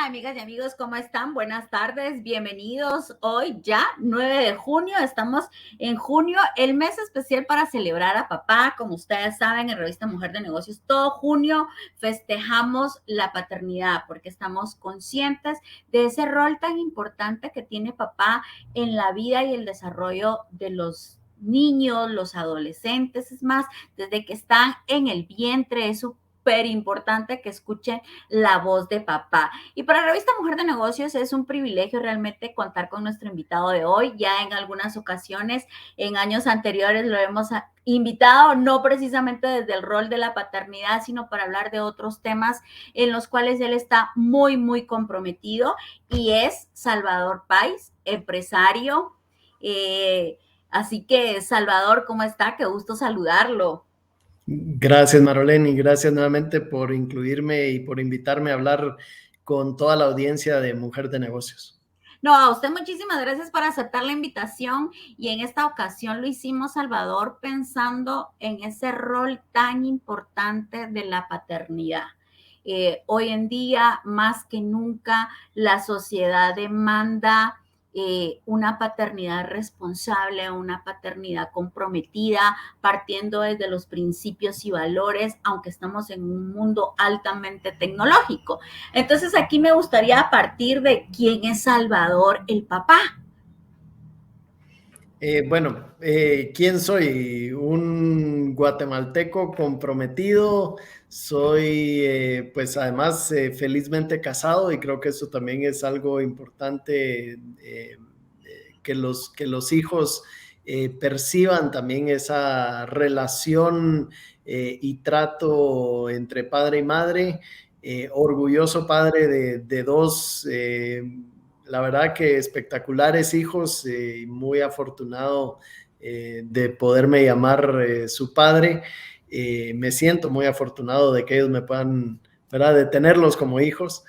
Amigas y amigos, ¿cómo están? Buenas tardes, bienvenidos. Hoy ya 9 de junio, estamos en junio, el mes especial para celebrar a papá. Como ustedes saben, en Revista Mujer de Negocios, todo junio festejamos la paternidad porque estamos conscientes de ese rol tan importante que tiene papá en la vida y el desarrollo de los niños, los adolescentes. Es más, desde que están en el vientre es súper importante que escuchen la voz de papá. Y para Revista Mujer de Negocios es un privilegio realmente contar con nuestro invitado de hoy. Ya en algunas ocasiones, en años anteriores, lo hemos invitado, no precisamente desde el rol de la paternidad, sino para hablar de otros temas en los cuales él está muy, muy comprometido, y es Salvador Pais, empresario. Así que, Salvador, ¿cómo está? Qué gusto saludarlo. Gracias, Marolene, y gracias nuevamente por incluirme y por invitarme a hablar con toda la audiencia de Mujer de Negocios. No, a usted muchísimas gracias por aceptar la invitación, y en esta ocasión lo hicimos, Salvador, pensando en ese rol tan importante de la paternidad. Hoy en día, más que nunca, la sociedad demanda una paternidad responsable, una paternidad comprometida, partiendo desde los principios y valores, aunque estamos en un mundo altamente tecnológico. Entonces, aquí me gustaría partir de quién es Salvador, el papá. ¿Quién soy? Un guatemalteco comprometido. Soy, pues además, felizmente casado, y creo que eso también es algo importante, que los hijos perciban también esa relación y trato entre padre y madre. Orgulloso padre de dos, la verdad que espectaculares hijos, muy afortunado de poderme llamar su padre. Me siento muy afortunado de que ellos me puedan, ¿verdad?, de tenerlos como hijos.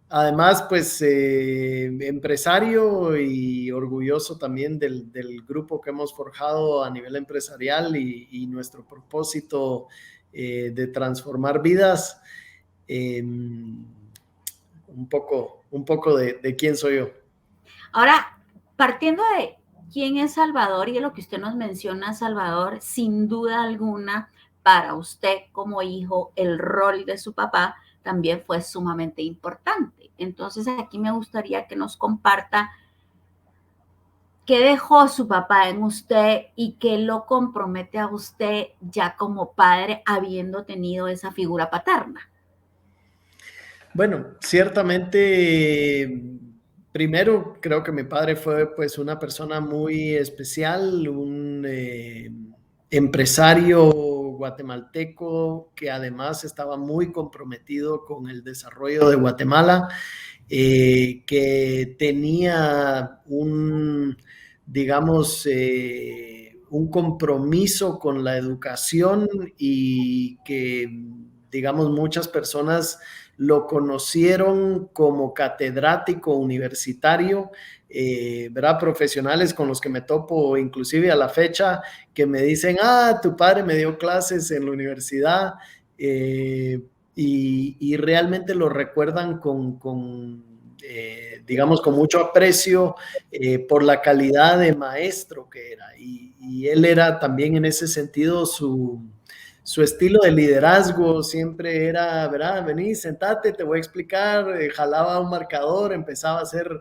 Además, pues empresario y orgulloso también del grupo que hemos forjado a nivel empresarial y nuestro propósito de transformar vidas. Un poco de quién soy yo. Ahora, partiendo de quién es Salvador y de lo que usted nos menciona, Salvador, sin duda alguna, para usted como hijo, el rol de su papá también fue sumamente importante. Entonces, aquí me gustaría que nos comparta qué dejó su papá en usted y qué lo compromete a usted ya como padre, habiendo tenido esa figura paterna. Bueno, ciertamente, primero creo que mi padre fue pues una persona muy especial, un empresario guatemalteco que además estaba muy comprometido con el desarrollo de Guatemala, que tenía digamos, un compromiso con la educación, y que, digamos, muchas personas lo conocieron como catedrático universitario, ¿verdad? Profesionales con los que me topo inclusive a la fecha, que me dicen, tu padre me dio clases en la universidad, y realmente lo recuerdan digamos, con mucho aprecio por la calidad de maestro que era. Y él era también en ese sentido su estilo de liderazgo siempre era, ¿verdad? Vení, sentate, te voy a explicar. Jalaba un marcador, empezaba a hacer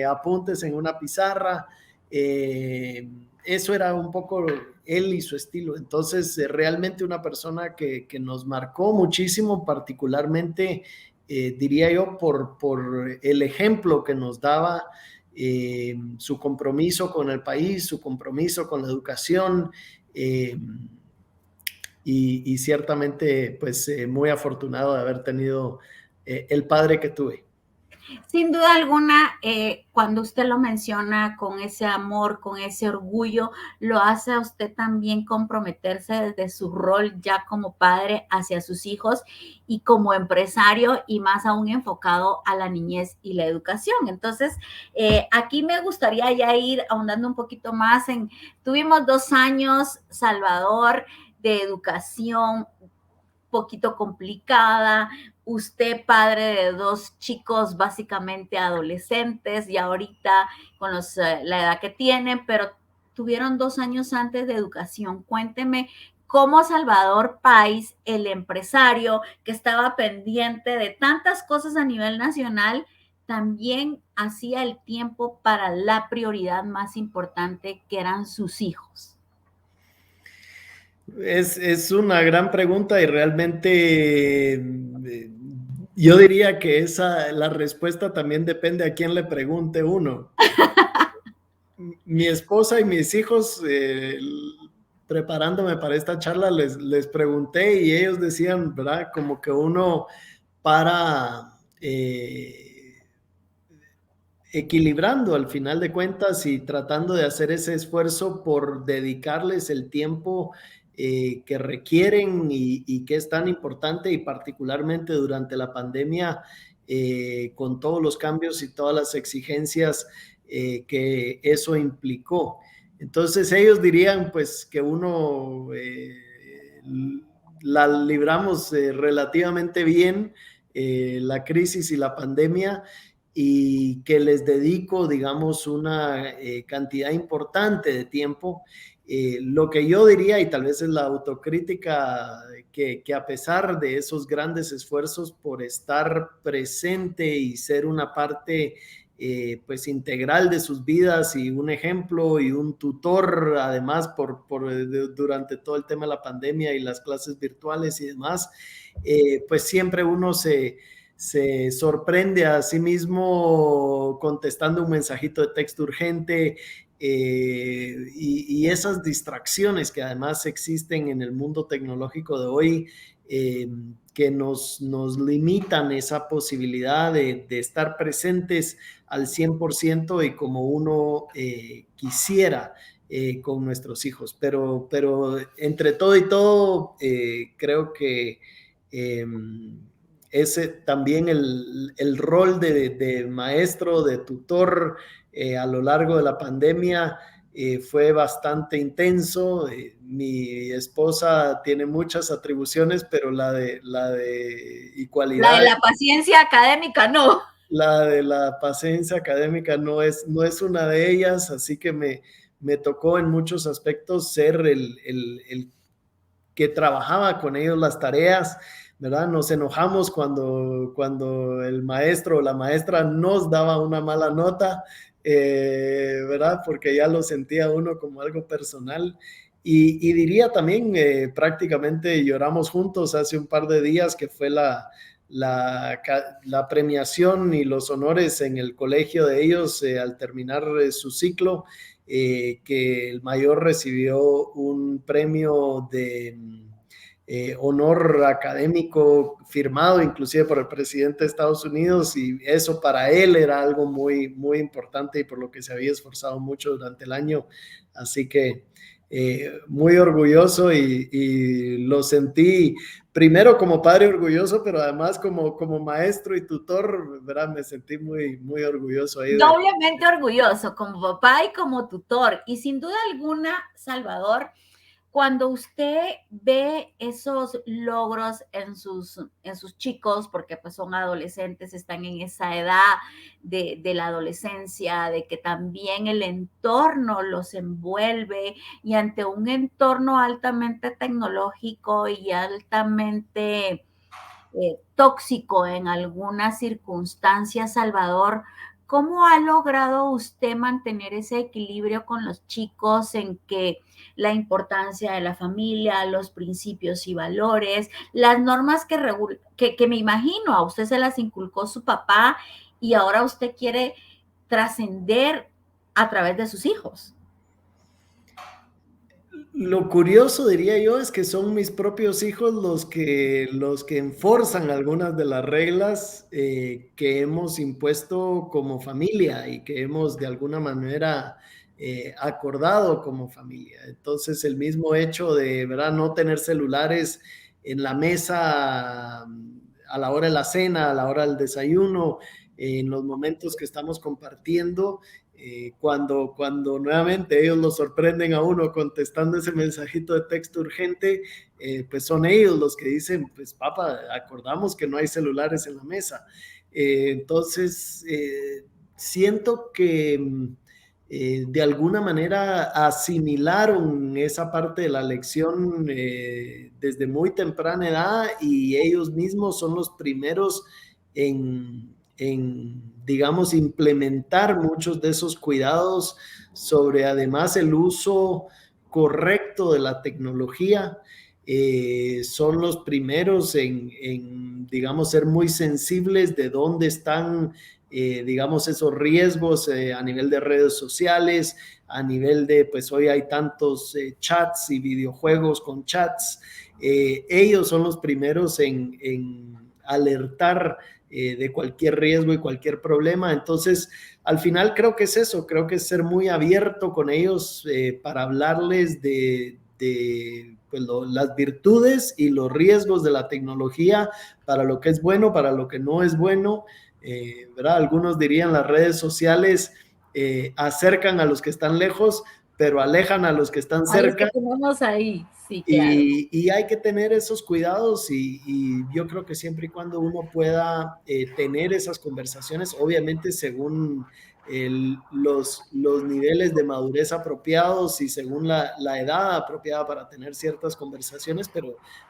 apuntes en una pizarra. Eso era un poco él y su estilo. Entonces, realmente una persona que nos marcó muchísimo, particularmente, diría yo, por el ejemplo que nos daba, su compromiso con el país, su compromiso con la educación. Y ciertamente, pues, muy afortunado de haber tenido el padre que tuve. Sin duda alguna, cuando usted lo menciona con ese amor, con ese orgullo, lo hace a usted también comprometerse desde su rol ya como padre hacia sus hijos, y como empresario, y más aún enfocado a la niñez y la educación. Entonces, aquí me gustaría ya ir ahondando un poquito más tuvimos 2 años, Salvador, de educación poquito complicada, usted padre de dos chicos básicamente adolescentes y ahorita con la edad que tienen, pero tuvieron 2 años antes de educación. Cuénteme cómo Salvador Pais, el empresario que estaba pendiente de tantas cosas a nivel nacional, también hacía el tiempo para la prioridad más importante, que eran sus hijos. Es una gran pregunta y realmente yo diría que la respuesta también depende a quién le pregunte uno. Mi esposa y mis hijos, preparándome para esta charla, les pregunté y ellos decían, ¿verdad? Como que uno para equilibrando al final de cuentas y tratando de hacer ese esfuerzo por dedicarles el tiempo que requieren y que es tan importante, y particularmente durante la pandemia, con todos los cambios y todas las exigencias que eso implicó. Entonces ellos dirían pues que uno la libramos relativamente bien, la crisis y la pandemia, y que les dedico, digamos, una cantidad importante de tiempo. Lo que yo diría, y tal vez es la autocrítica, que a pesar de esos grandes esfuerzos por estar presente y ser una parte pues integral de sus vidas y un ejemplo y un tutor, además durante todo el tema de la pandemia y las clases virtuales y demás, pues siempre uno se sorprende a sí mismo contestando un mensajito de texto urgente, y esas distracciones que además existen en el mundo tecnológico de hoy, que nos limitan esa posibilidad de estar presentes al 100% y como uno quisiera con nuestros hijos. Pero entre todo y todo, creo que ese también el rol de maestro, de tutor a lo largo de la pandemia fue bastante intenso. Mi esposa tiene muchas atribuciones, pero y La de cualidades. la paciencia académica, no. La de la paciencia académica no es una de ellas, así que me tocó en muchos aspectos ser el que trabajaba con ellos las tareas, ¿verdad? Nos enojamos cuando el maestro o la maestra nos daba una mala nota, ¿verdad? Porque ya lo sentía uno como algo personal. Y diría también, prácticamente lloramos juntos hace un par de días, que fue la premiación y los honores en el colegio de ellos al terminar su ciclo, que el mayor recibió un premio de honor académico firmado inclusive por el presidente de Estados Unidos, y eso para él era algo muy, muy importante y por lo que se había esforzado mucho durante el año. Así que muy orgulloso, y lo sentí primero como padre orgulloso, pero además como maestro y tutor, ¿verdad? Me sentí muy, muy orgulloso ahí. Doblemente orgulloso como papá y como tutor. Y sin duda alguna, Salvador, cuando usted ve esos logros en sus chicos, porque pues son adolescentes, están en esa edad de la adolescencia, de que también el entorno los envuelve, y ante un entorno altamente tecnológico y altamente tóxico en algunas circunstancias, Salvador, ¿cómo ha logrado usted mantener ese equilibrio con los chicos en que la importancia de la familia, los principios y valores, las normas que me imagino a usted se las inculcó su papá y ahora usted quiere trascender a través de sus hijos? Lo curioso, diría yo, es que son mis propios hijos los que enforzan algunas de las reglas que hemos impuesto como familia y que hemos de alguna manera acordado como familia. Entonces, el mismo hecho de, ¿verdad?, no tener celulares en la mesa a la hora de la cena, a la hora del desayuno, en los momentos que estamos compartiendo, Cuando nuevamente ellos lo sorprenden a uno contestando ese mensajito de texto urgente, pues son ellos los que dicen, pues papá, acordamos que no hay celulares en la mesa. Entonces, siento que de alguna manera asimilaron esa parte de la lección desde muy temprana edad y ellos mismos son los primeros digamos, implementar muchos de esos cuidados sobre además el uso correcto de la tecnología. Son los primeros digamos, ser muy sensibles de dónde están, digamos, esos riesgos a nivel de redes sociales, a nivel de, pues hoy hay tantos chats y videojuegos con chats. Ellos son los primeros en alertar de cualquier riesgo y cualquier problema. Entonces, al final creo que es eso, creo que es ser muy abierto con ellos para hablarles de pues, las virtudes y los riesgos de la tecnología, para lo que es bueno, para lo que no es bueno. ¿Verdad? Algunos dirían las redes sociales acercan a los que están lejos, pero alejan a los que están A los que cerca. tenemos ahí, sí, claro. Y hay que tener esos cuidados y yo creo que siempre y cuando uno pueda tener esas conversaciones, obviamente según los niveles de madurez apropiados y según la edad apropiada para tener ciertas conversaciones,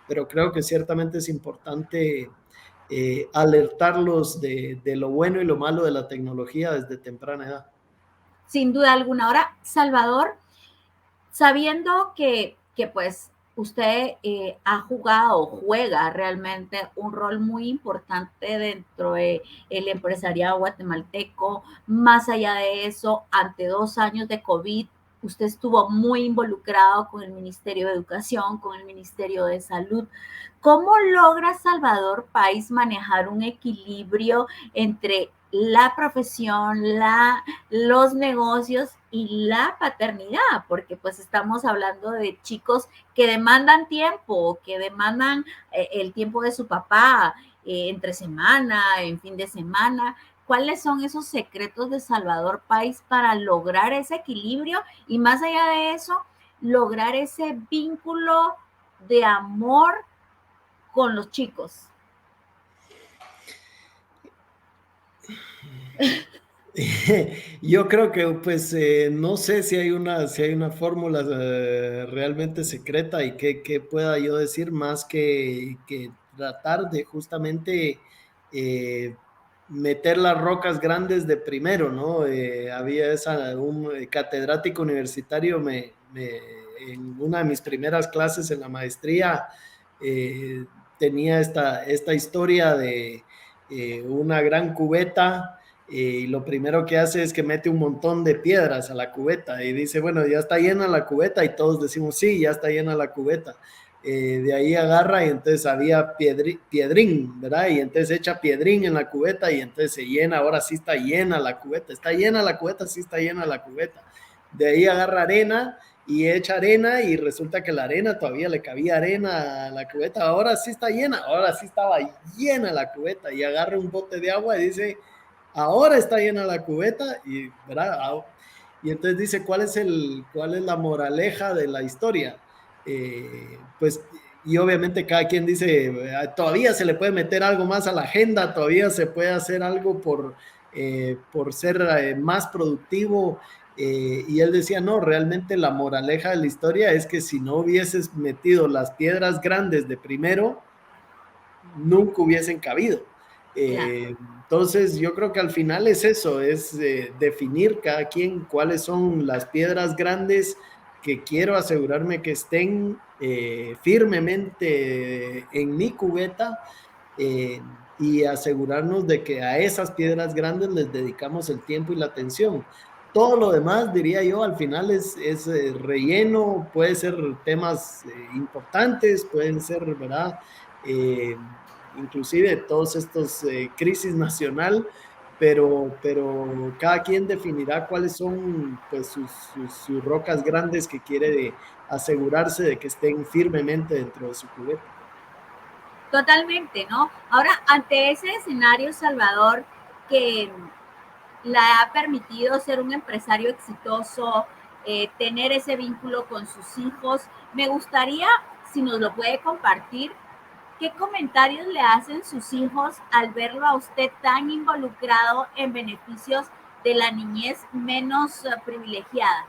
pero creo que ciertamente es importante alertarlos de lo bueno y lo malo de la tecnología desde temprana edad. Sin duda alguna. Ahora, Salvador, sabiendo que pues usted ha jugado o juega realmente un rol muy importante dentro del empresariado guatemalteco, más allá de eso, ante 2 años de COVID, usted estuvo muy involucrado con el Ministerio de Educación, con el Ministerio de Salud. ¿Cómo logra Salvador Pais manejar un equilibrio entre la profesión, los negocios y la paternidad? Porque pues estamos hablando de chicos que demandan tiempo, que demandan el tiempo de su papá entre semana, en fin de semana. ¿Cuáles son esos secretos de Salvador Pais para lograr ese equilibrio y más allá de eso, lograr ese vínculo de amor con los chicos? Yo creo que pues no sé si hay una fórmula realmente secreta y que pueda yo decir más que tratar de justamente meter las rocas grandes de primero, ¿no? Había un catedrático universitario en una de mis primeras clases en la maestría eh, tenía esta historia de una gran cubeta y lo primero que hace es que mete un montón de piedras a la cubeta y dice, bueno, ya está llena la cubeta y todos decimos, sí, ya está llena la cubeta. De ahí agarra y entonces había piedrín, ¿verdad? Y entonces echa piedrín en la cubeta y entonces se llena, ahora sí está llena la cubeta, está llena la cubeta, sí está llena la cubeta. De ahí agarra arena y echa arena y resulta que la arena todavía le cabía arena a la cubeta, ahora sí está llena, ahora sí estaba llena la cubeta y agarra un bote de agua y dice, ahora está llena la cubeta y, ¿verdad? Y entonces dice, ¿cuál es la moraleja de la historia? Pues, y obviamente cada quien dice, todavía se le puede meter algo más a la agenda, todavía se puede hacer algo por ser más productivo. Y él decía, no, realmente la moraleja de la historia es que si no hubieses metido las piedras grandes de primero, nunca hubiesen cabido. Claro. Entonces, yo creo que al final es eso, es definir cada quien cuáles son las piedras grandes que quiero asegurarme que estén firmemente en mi cubeta y asegurarnos de que a esas piedras grandes les dedicamos el tiempo y la atención. Todo lo demás, diría yo, al final es relleno, puede ser temas importantes, pueden ser, ¿verdad? Inclusive todos estos crisis nacional, pero cada quien definirá cuáles son pues, sus rocas grandes que quiere asegurarse de que estén firmemente dentro de su cubeta. Totalmente, ¿no? Ahora, ante ese escenario, Salvador, que la ha permitido ser un empresario exitoso, tener ese vínculo con sus hijos. Me gustaría, si nos lo puede compartir, ¿qué comentarios le hacen sus hijos al verlo a usted tan involucrado en beneficios de la niñez menos privilegiada?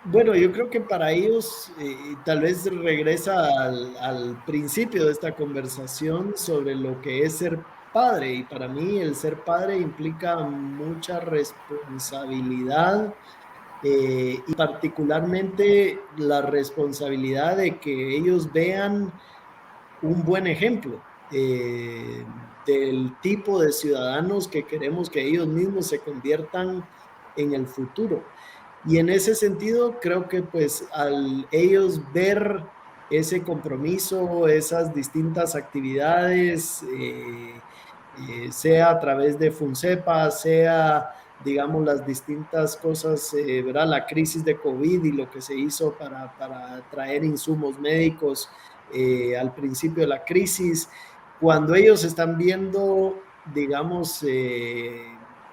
Bueno, yo creo que para ellos tal vez regresa al principio de esta conversación sobre lo que es ser padre. Y para mí el ser padre implica mucha responsabilidad, y particularmente la responsabilidad de que ellos vean un buen ejemplo del tipo de ciudadanos que queremos que ellos mismos se conviertan en el futuro. Y en ese sentido, creo que pues al ellos ver ese compromiso, esas distintas actividades, sea a través de FUNCEPA, sea, digamos, las distintas cosas, ¿verdad? La crisis de COVID y lo que se hizo para traer insumos médicos al principio de la crisis, cuando ellos están viendo, digamos,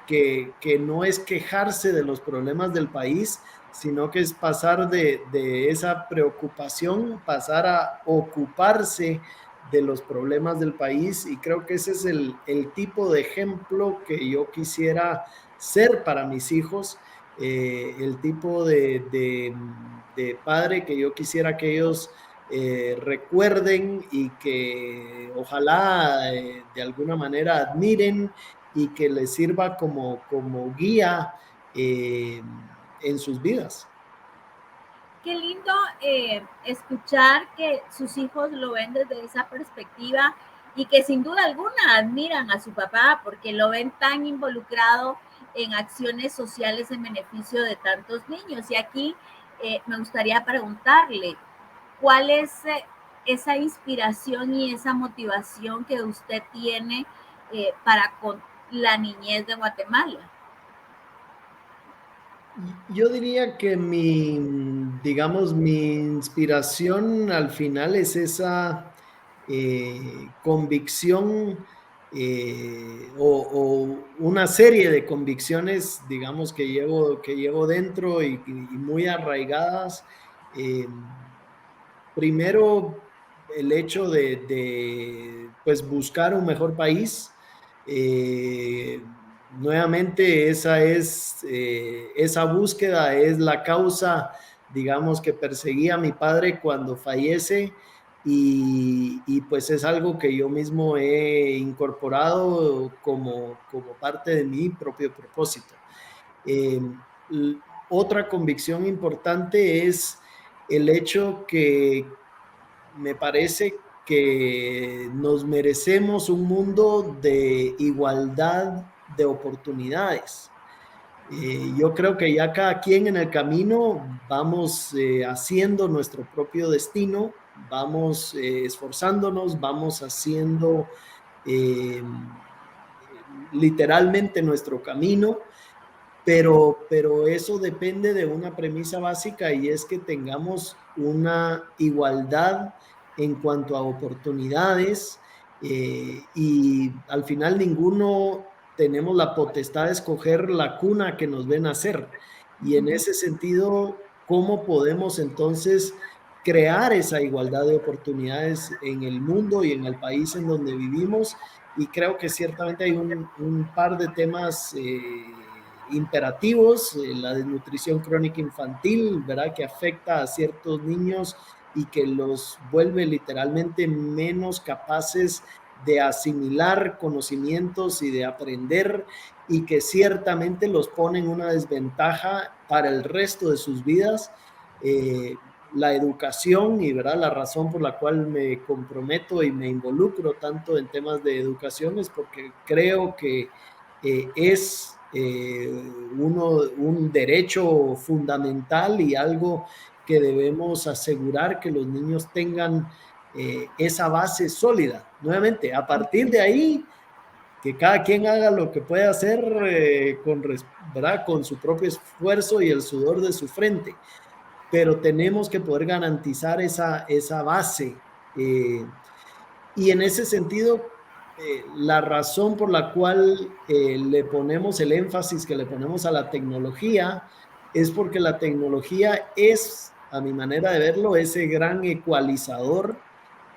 que no es quejarse de los problemas del país, sino que es pasar de esa preocupación, pasar a ocuparse de los problemas del país, y creo que ese es el tipo de ejemplo que yo quisiera ser para mis hijos, el tipo de padre que yo quisiera que ellos recuerden y que ojalá de alguna manera admiren y que les sirva como guía en sus vidas. Qué lindo escuchar que sus hijos lo ven desde esa perspectiva y que sin duda alguna admiran a su papá porque lo ven tan involucrado en acciones sociales en beneficio de tantos niños. Y aquí me gustaría preguntarle, ¿cuál es esa inspiración y esa motivación que usted tiene para con la niñez de Guatemala? Yo diría que digamos, mi inspiración al final es esa convicción, o una serie de convicciones, digamos, que llevo dentro y muy arraigadas. Eh, Primero, el hecho pues, buscar un mejor país. Nuevamente, esa búsqueda es la causa, digamos, que perseguía a mi padre cuando fallece, y pues es algo que yo mismo he incorporado como parte de mi propio propósito. Eh, Otra convicción importante es el hecho que me parece que nos merecemos un mundo de igualdad de oportunidades. Yo creo que ya cada quien en el camino vamos haciendo nuestro propio destino, vamos esforzándonos, vamos haciendo eh, literalmente nuestro camino, pero eso depende de una premisa básica, y es que tengamos una igualdad en cuanto a oportunidades, y al final ninguno tenemos la potestad de escoger la cuna que nos ven nacer. Y en ese sentido, ¿cómo podemos entonces crear esa igualdad de oportunidades en el mundo y en el país en donde vivimos? Y creo que ciertamente hay un par de temas imperativos, la desnutrición crónica infantil, ¿verdad? Que afecta a ciertos niños y que los vuelve literalmente menos capaces de asimilar conocimientos y de aprender, y que ciertamente los pone en una desventaja para el resto de sus vidas. La educación, y ¿verdad? La razón por la cual me comprometo y me involucro tanto en temas de educación es porque creo que es un derecho fundamental y algo que debemos asegurar que los niños tengan esa base sólida. Nuevamente, a partir de ahí, que cada quien haga lo que pueda hacer ¿verdad? Con su propio esfuerzo y el sudor de su frente, pero tenemos que poder garantizar esa base. Y en ese sentido, la razón por la cual le ponemos el énfasis que le ponemos a la tecnología es porque la tecnología es, a mi manera de verlo, ese gran ecualizador.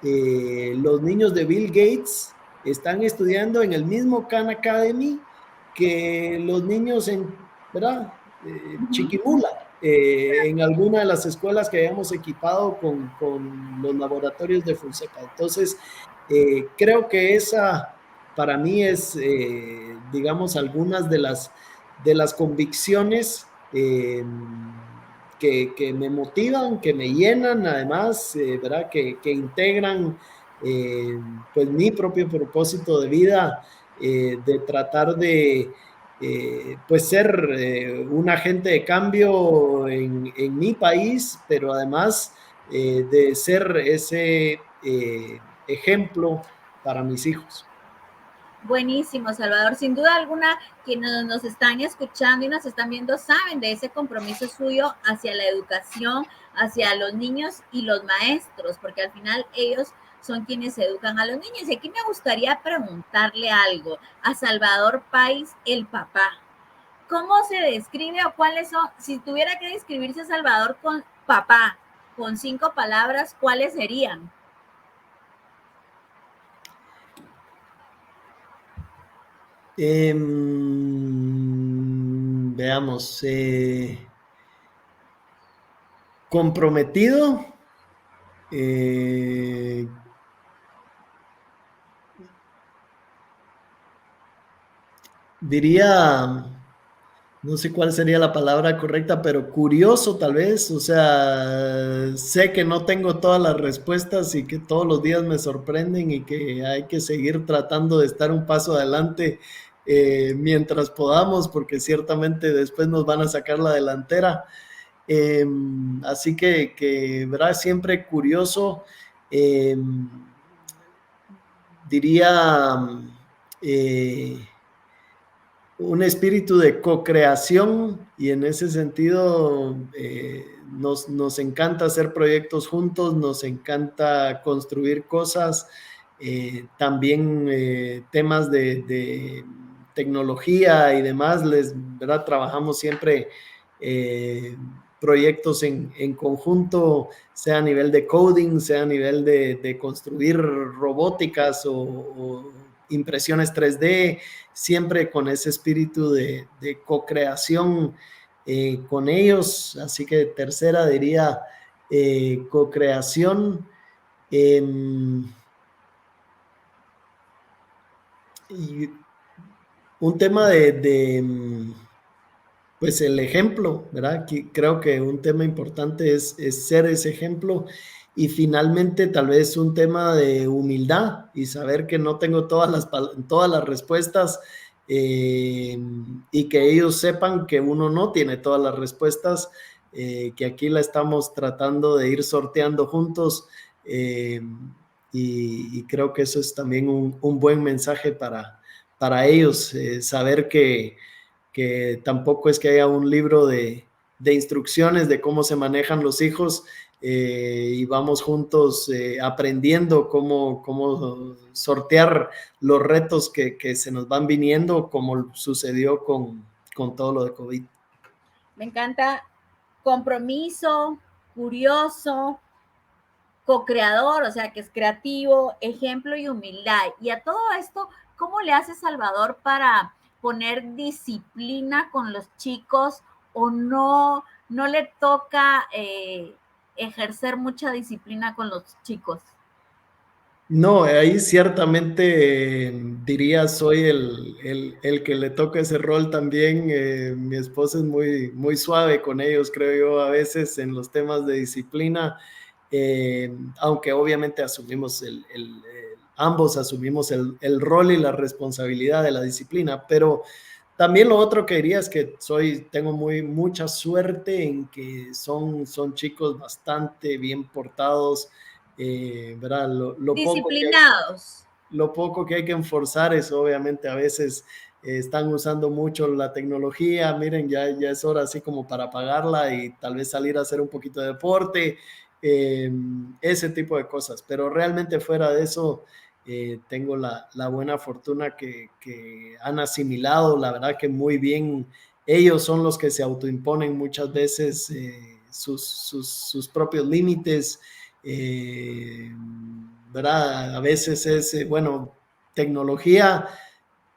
Los niños de Bill Gates están estudiando en el mismo Khan Academy que los niños en, ¿verdad? Chiquimula, en alguna de las escuelas que hayamos equipado con los laboratorios de Fonseca. Entonces, creo que esa para mí es, digamos, algunas de las convicciones que me motivan, que me llenan, además, ¿verdad? Que integran pues mi propio propósito de vida, de tratar de pues ser un agente de cambio en mi país, pero además de ser ese ejemplo para mis hijos. Buenísimo, Salvador. Sin duda alguna, quienes nos están escuchando y nos están viendo saben de ese compromiso suyo hacia la educación, hacia los niños y los maestros, porque al final ellos son quienes educan a los niños. Y aquí me gustaría preguntarle algo a Salvador Pais, el papá. ¿Cómo se describe o cuáles son, si tuviera que describirse a Salvador con papá, con 5 palabras, cuáles serían? Veamos, comprometido, diría, no sé cuál sería la palabra correcta, pero curioso tal vez, o sea, sé que no tengo todas las respuestas y que todos los días me sorprenden y que hay que seguir tratando de estar un paso adelante mientras podamos, porque ciertamente después nos van a sacar la delantera. Así que, ¿verdad? Siempre curioso, diría... un espíritu de co-creación y en ese sentido nos encanta hacer proyectos juntos, nos encanta construir cosas, también temas de tecnología y demás, ¿verdad? Trabajamos siempre proyectos en conjunto, sea a nivel de coding, sea a nivel de construir robóticas o impresiones 3D, siempre con ese espíritu de co-creación con ellos. Así que tercera diría co-creación. Y un tema pues el ejemplo, ¿verdad? Creo que un tema importante es ser ese ejemplo y finalmente tal vez un tema de humildad y saber que no tengo todas las respuestas y que ellos sepan que uno no tiene todas las respuestas, que aquí la estamos tratando de ir sorteando juntos y creo que eso es también un buen mensaje para ellos, saber que tampoco es que haya un libro de instrucciones de cómo se manejan los hijos y vamos juntos aprendiendo cómo sortear los retos que se nos van viniendo, como sucedió con todo lo de COVID. Me encanta compromiso, curioso, co-creador, o sea, que es creativo, ejemplo y humildad. Y a todo esto, ¿cómo le hace Salvador para poner disciplina con los chicos o no le toca ejercer mucha disciplina con los chicos? No, ahí ciertamente diría soy el que le toca ese rol también. Mi esposa es muy suave con ellos, creo yo, a veces en los temas de disciplina, aunque obviamente asumimos ambos asumimos el rol y la responsabilidad de la disciplina, pero también lo otro que diría es que tengo mucha suerte en que son chicos bastante bien portados, ¿verdad? Disciplinados. Lo poco que hay que enforzar es obviamente a veces están usando mucho la tecnología, miren, ya es hora así como para apagarla y tal vez salir a hacer un poquito de deporte, ese tipo de cosas, pero realmente fuera de eso, tengo la buena fortuna que han asimilado, la verdad que muy bien. Ellos son los que se autoimponen muchas veces sus propios límites, ¿verdad? A veces es, bueno, tecnología,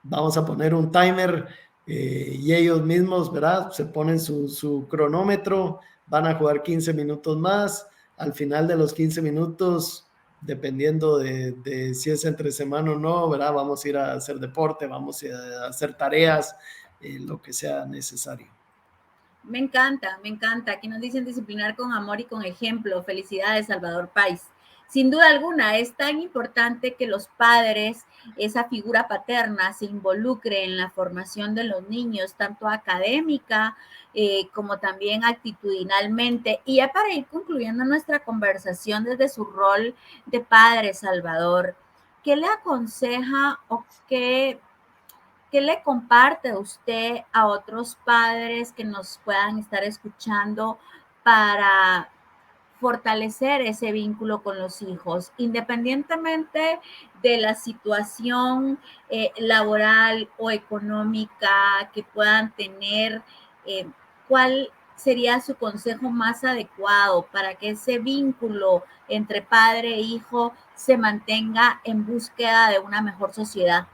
vamos a poner un timer y ellos mismos, ¿verdad? Se ponen su cronómetro, van a jugar 15 minutos más, al final de los 15 minutos, dependiendo de si es entre semana o no, ¿verdad? Vamos a ir a hacer deporte, vamos a hacer tareas, lo que sea necesario. Me encanta, me encanta. Aquí nos dicen disciplinar con amor y con ejemplo. Felicidades, Salvador Pais. Sin duda alguna, es tan importante que los padres, esa figura paterna, se involucre en la formación de los niños, tanto académica como también actitudinalmente. Y ya para ir concluyendo nuestra conversación desde su rol de padre, Salvador, ¿qué le aconseja o qué le comparte usted a otros padres que nos puedan estar escuchando para fortalecer ese vínculo con los hijos, independientemente de la situación laboral o económica que puedan tener? ¿Cuál sería su consejo más adecuado para que ese vínculo entre padre e hijo se mantenga en búsqueda de una mejor sociedad?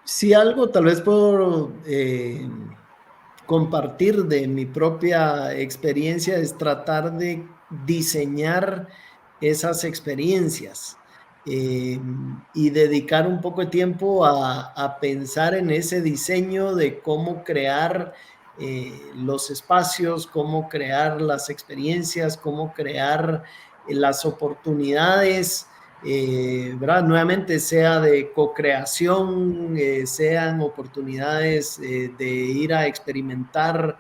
Si algo tal vez puedo compartir de mi propia experiencia es tratar de diseñar esas experiencias y dedicar un poco de tiempo a pensar en ese diseño de cómo crear los espacios, cómo crear las experiencias, cómo crear las oportunidades, ¿verdad? Nuevamente, sea de co-creación, sean oportunidades de ir a experimentar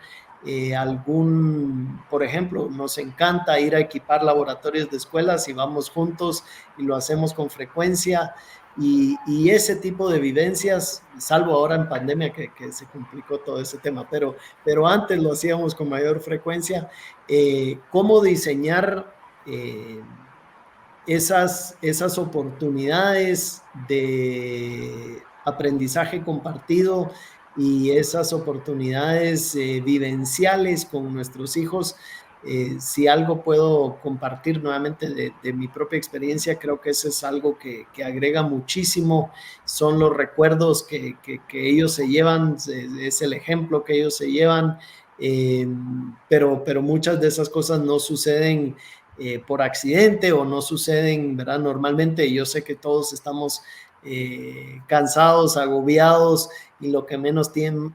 por ejemplo, nos encanta ir a equipar laboratorios de escuelas y vamos juntos y lo hacemos con frecuencia. Y ese tipo de vivencias, salvo ahora en pandemia que se complicó todo ese tema, pero antes lo hacíamos con mayor frecuencia. ¿Cómo diseñar esas oportunidades de aprendizaje compartido y esas oportunidades vivenciales con nuestros hijos? Si algo puedo compartir nuevamente de mi propia experiencia, creo que eso es algo que agrega muchísimo, son los recuerdos que ellos se llevan, es el ejemplo que ellos se llevan, pero muchas de esas cosas no suceden por accidente o no suceden, ¿verdad? Normalmente. Yo sé que todos estamos cansados, agobiados, y lo que menos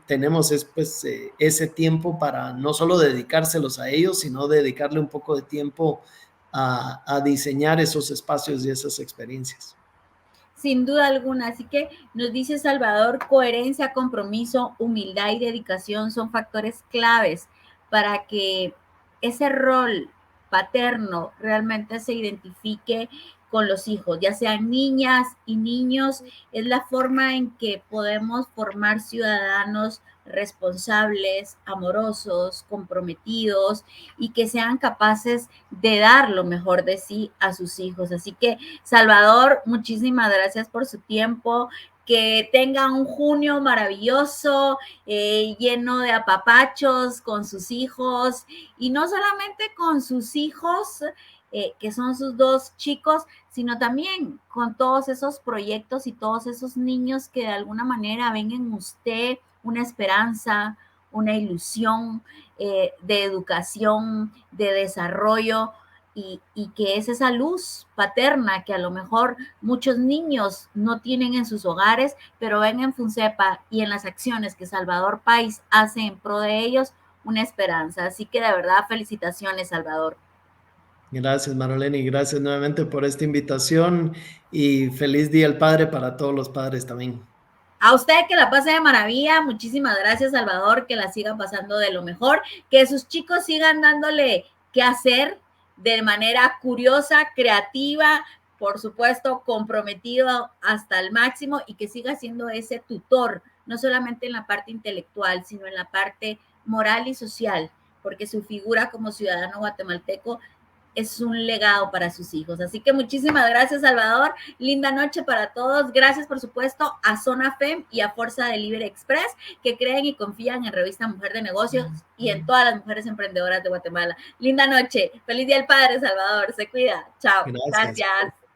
tenemos es pues ese tiempo para no solo dedicárselos a ellos, sino dedicarle un poco de tiempo a diseñar esos espacios y esas experiencias. Sin duda alguna. Así que nos dice Salvador, coherencia, compromiso, humildad y dedicación son factores claves para que ese rol paterno realmente se identifique con los hijos, ya sean niñas y niños. Es la forma en que podemos formar ciudadanos responsables, amorosos, comprometidos y que sean capaces de dar lo mejor de sí a sus hijos. Así que, Salvador, muchísimas gracias por su tiempo. Que tenga un junio maravilloso, lleno de apapachos con sus hijos, y no solamente con sus hijos, que son sus dos chicos, sino también con todos esos proyectos y todos esos niños que de alguna manera ven en usted una esperanza, una ilusión de educación, de desarrollo, y que es esa luz paterna que a lo mejor muchos niños no tienen en sus hogares, pero ven en FUNCEPA y en las acciones que Salvador Pais hace en pro de ellos una esperanza. Así que de verdad, felicitaciones, Salvador. Gracias, Marolene, y gracias nuevamente por esta invitación, y feliz Día del Padre para todos los padres también. A usted que la pase de maravilla. Muchísimas gracias, Salvador, que la siga pasando de lo mejor, que sus chicos sigan dándole qué hacer de manera curiosa, creativa, por supuesto, comprometido hasta el máximo, y que siga siendo ese tutor, no solamente en la parte intelectual, sino en la parte moral y social, porque su figura como ciudadano guatemalteco es un legado para sus hijos. Así que muchísimas gracias, Salvador. Linda noche para todos. Gracias, por supuesto, a Zona FEM y a Forza Delivery Express, que creen y confían en Revista Mujer de Negocios y en todas las mujeres emprendedoras de Guatemala. Linda noche. Feliz Día del Padre, Salvador. Se cuida. Chao. Gracias. Gracias.